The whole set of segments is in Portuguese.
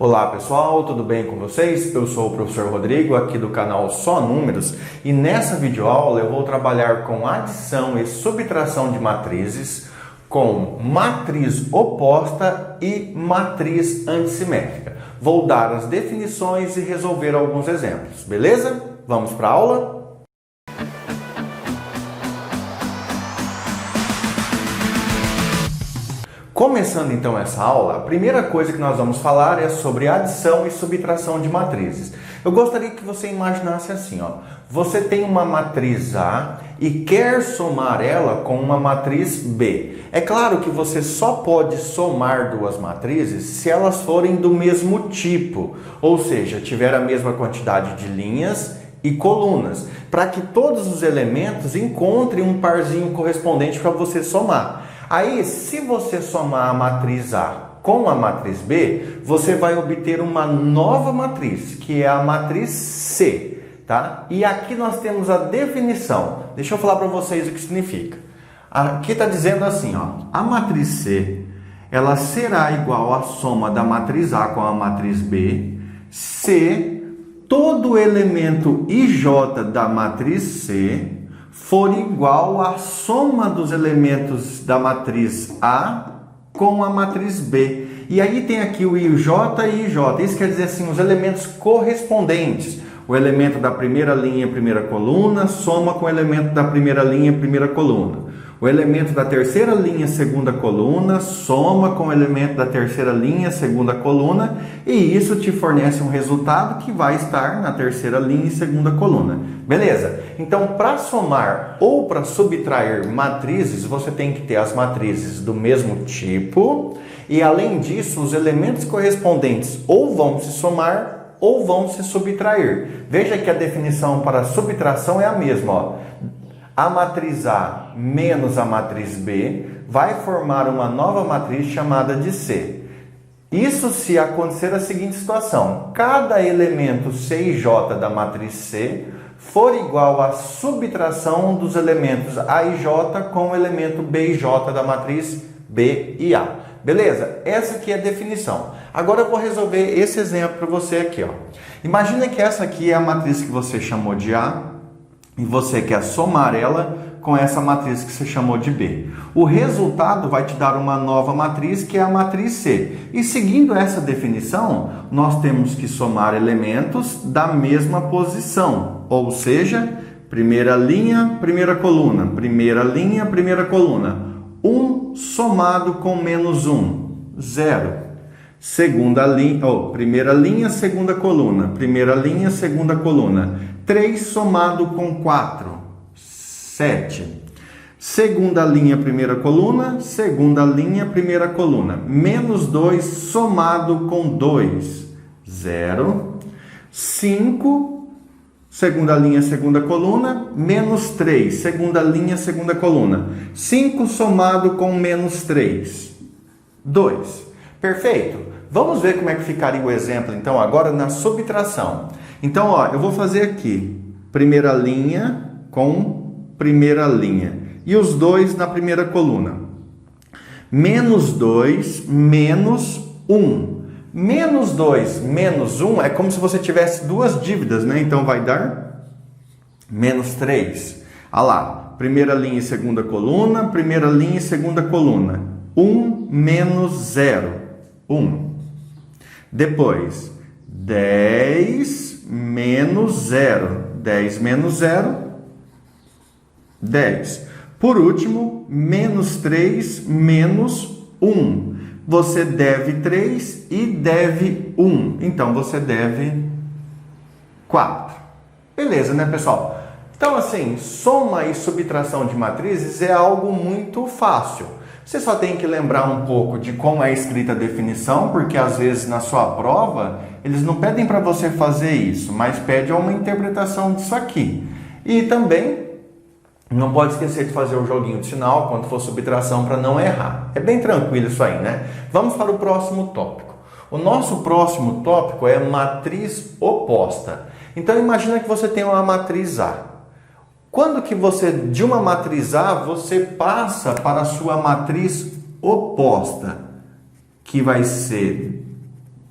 Olá pessoal, tudo bem com vocês? Eu sou o professor Rodrigo, aqui do canal Só Números, e nessa videoaula eu vou trabalhar com adição e subtração de matrizes, com matriz oposta e matriz antissimétrica. Vou dar as definições e resolver alguns exemplos, beleza? Vamos para a aula? Começando então essa aula, a primeira coisa que nós vamos falar é sobre adição e subtração de matrizes. Eu gostaria que você imaginasse assim, ó. Você tem uma matriz A e quer somar ela com uma matriz B. É claro que você só pode somar duas matrizes se elas forem do mesmo tipo, ou seja, tiver a mesma quantidade de linhas e colunas, para que todos os elementos encontrem um parzinho correspondente para você somar. Aí, se você somar a matriz A com a matriz B, você vai obter uma nova matriz, que é a matriz C, tá? E aqui nós temos a definição. Deixa eu falar para vocês o que significa. Aqui está dizendo assim, ó, a matriz C, ela será igual à soma da matriz A com a matriz B, se todo elemento IJ da matriz C for igual à soma dos elementos da matriz A com a matriz B. E aí tem aqui o IJ e IJ. Isso quer dizer assim, os elementos correspondentes. O elemento da primeira linha, primeira coluna, soma com o elemento da primeira linha, primeira coluna. O elemento da terceira linha, segunda coluna, soma com o elemento da terceira linha, segunda coluna, e isso te fornece um resultado que vai estar na terceira linha e segunda coluna. Beleza? Então, para somar ou para subtrair matrizes, você tem que ter as matrizes do mesmo tipo, e além disso, os elementos correspondentes ou vão se somar ou vão se subtrair. Veja que a definição para subtração é a mesma, ó. A matriz A menos a matriz B vai formar uma nova matriz chamada de C. Isso se acontecer a seguinte situação: cada elemento C e J da matriz C for igual à subtração dos elementos A e J com o elemento B e J da matriz B e A. Beleza? Essa aqui é a definição. Agora eu vou resolver esse exemplo para você aqui, ó. Imagina que essa aqui é a matriz que você chamou de A, e você quer somar ela com essa matriz que você chamou de B. O resultado vai te dar uma nova matriz, que é a matriz C. E seguindo essa definição, nós temos que somar elementos da mesma posição. Ou seja, primeira linha, primeira coluna. Primeira linha, primeira coluna. 1 somado com menos 1, 0. Segunda linha, primeira linha, segunda coluna. Primeira linha, segunda coluna. 3 somado com 4, 7. Segunda linha, primeira coluna. Segunda linha, primeira coluna. Menos 2 somado com 2, 0. 5, segunda linha, segunda coluna. Menos 3, segunda linha, segunda coluna. 5 somado com menos 3, 2. Perfeito? Vamos ver como é que ficaria o exemplo, então, agora na subtração. Então, ó, eu vou fazer aqui, primeira linha com primeira linha. E os dois na primeira coluna. Menos 2, menos 1. Menos 2, menos 1 é como se você tivesse duas dívidas, né? Então, vai dar menos 3. Olha lá, primeira linha e segunda coluna, primeira linha e segunda coluna. 1 menos 0, 1. Depois, 10 menos 0. 10 menos 0, 10. Por último, menos 3 menos 1. Você deve 3 e deve 1. Então, você deve 4. Beleza, né, pessoal? Então, assim, soma e subtração de matrizes é algo muito fácil. Você só tem que lembrar um pouco de como é escrita a definição, porque às vezes na sua prova eles não pedem para você fazer isso, mas pedem uma interpretação disso aqui. E também não pode esquecer de fazer o joguinho de sinal quando for subtração para não errar. É bem tranquilo isso aí, né? Vamos para o próximo tópico. O nosso próximo tópico é matriz oposta. Então imagina que você tem uma matriz A. Quando que você, de uma matriz A, você passa para a sua matriz oposta, que vai ser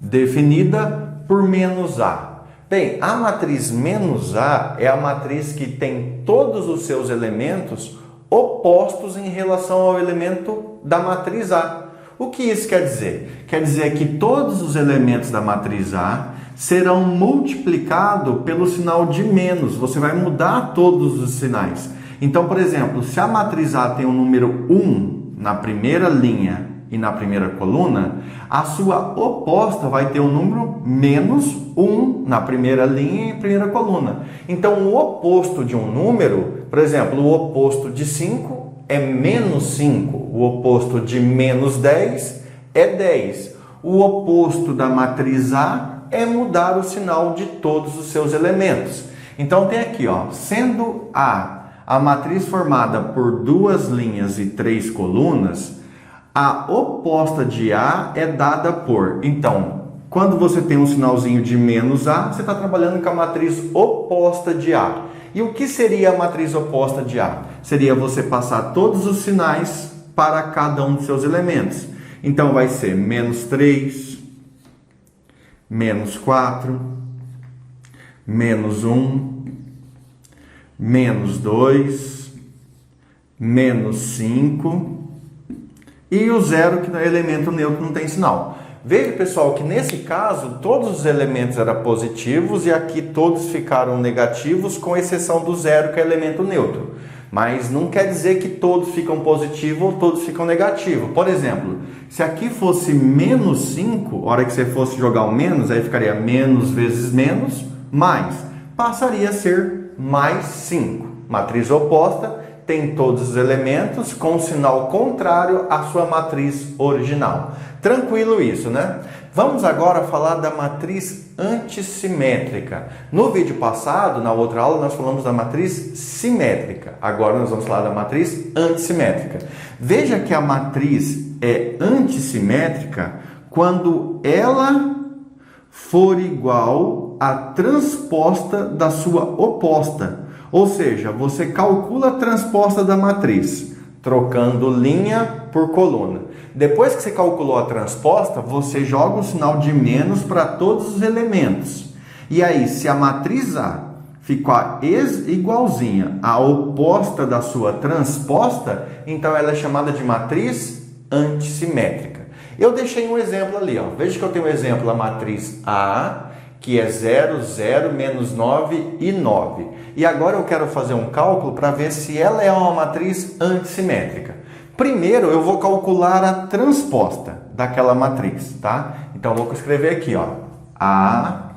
definida por menos A. Bem, a matriz menos A é a matriz que tem todos os seus elementos opostos em relação ao elemento da matriz A. O que isso quer dizer? Quer dizer que todos os elementos da matriz A serão multiplicados pelo sinal de menos. Você vai mudar todos os sinais. Então, por exemplo, se a matriz A tem o número 1 na primeira linha e na primeira coluna, a sua oposta vai ter o número menos 1 na primeira linha e primeira coluna. Então, o oposto de um número, por exemplo, o oposto de 5 é menos 5, o oposto de menos 10 é 10. O oposto da matriz A é mudar o sinal de todos os seus elementos. Então, tem aqui, ó, sendo a matriz formada por 2 linhas e 3 colunas, a oposta de A é dada por... Então, quando você tem um sinalzinho de menos A, você está trabalhando com a matriz oposta de A. E o que seria a matriz oposta de A? Seria você passar todos os sinais para cada um dos seus elementos. Então, vai ser menos 3, menos 4, menos 1, menos 2, menos 5... E o zero, que é elemento neutro, não tem sinal. Veja, pessoal, que nesse caso, todos os elementos eram positivos e aqui todos ficaram negativos, com exceção do zero, que é elemento neutro. Mas não quer dizer que todos ficam positivos ou todos ficam negativos. Por exemplo, se aqui fosse menos 5, a hora que você fosse jogar o menos, aí ficaria menos vezes menos, mais. Passaria a ser mais 5. Matriz oposta tem todos os elementos com sinal contrário à sua matriz original. Tranquilo isso, né? Vamos agora falar da matriz antissimétrica. No vídeo passado, na outra aula, nós falamos da matriz simétrica. Agora nós vamos falar da matriz antissimétrica. Veja que a matriz é antissimétrica quando ela for igual à transposta da sua oposta. Ou seja, você calcula a transposta da matriz, trocando linha por coluna. Depois que você calculou a transposta, você joga o sinal de menos para todos os elementos. E aí, se a matriz A ficar igualzinha à oposta da sua transposta, então ela é chamada de matriz antissimétrica. Eu deixei um exemplo ali, ó. Veja que eu tenho um exemplo, a matriz A, que é 0, 0, menos 9 e 9. E agora eu quero fazer um cálculo para ver se ela é uma matriz antissimétrica. Primeiro eu vou calcular a transposta daquela matriz, tá? Então eu vou escrever aqui, ó. A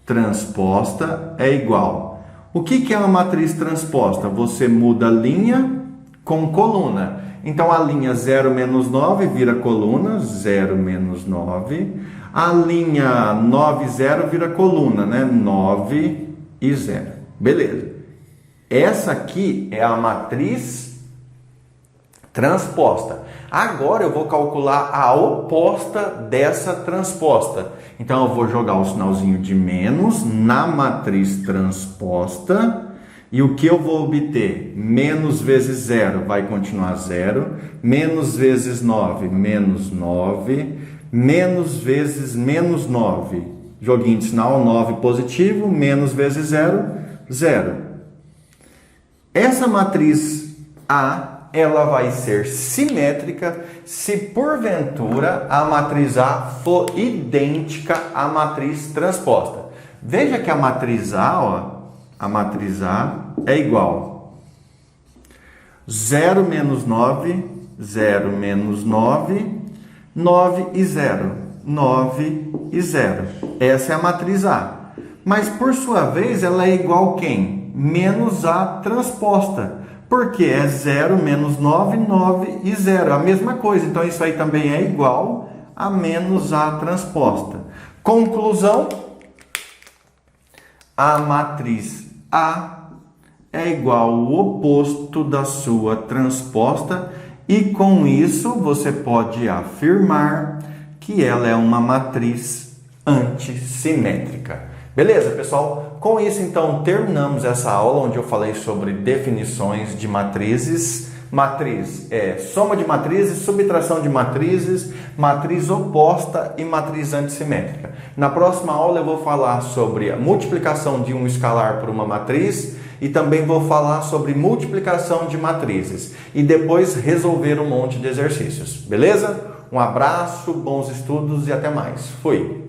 transposta é igual. O que é uma matriz transposta? Você muda linha com coluna. Então a linha 0 menos 9 vira coluna, 0 menos 9. A linha 9, 0 vira coluna, né? 9 e 0. Beleza. Essa aqui é a matriz transposta. Agora eu vou calcular a oposta dessa transposta. Então eu vou jogar o sinalzinho de menos na matriz transposta. E o que eu vou obter? Menos vezes 0 vai continuar 0. Menos vezes 9, menos 9. Menos vezes menos 9. Joguinho de sinal, 9 positivo. Menos vezes 0, 0. Essa matriz A, ela vai ser simétrica se porventura a matriz A for idêntica à matriz transposta. Veja que a matriz A, ó, a matriz A é igual 0 menos 9, 0 menos 9, 9 e 0, 9 e 0. Essa é a matriz A. Mas, por sua vez, ela é igual a quem? Menos A transposta. Porque é 0 menos 9, 9 e 0. A mesma coisa. Então, isso aí também é igual a menos A transposta. Conclusão: a matriz A é igual ao oposto da sua transposta. E com isso, você pode afirmar que ela é uma matriz antissimétrica. Beleza, pessoal? Com isso, então, terminamos essa aula onde eu falei sobre definições de matrizes Matriz é soma de matrizes, subtração de matrizes, matriz oposta e matriz antissimétrica. Na próxima aula eu vou falar sobre a multiplicação de um escalar por uma matriz e também vou falar sobre multiplicação de matrizes e depois resolver um monte de exercícios. Beleza? Um abraço, bons estudos e até mais. Fui!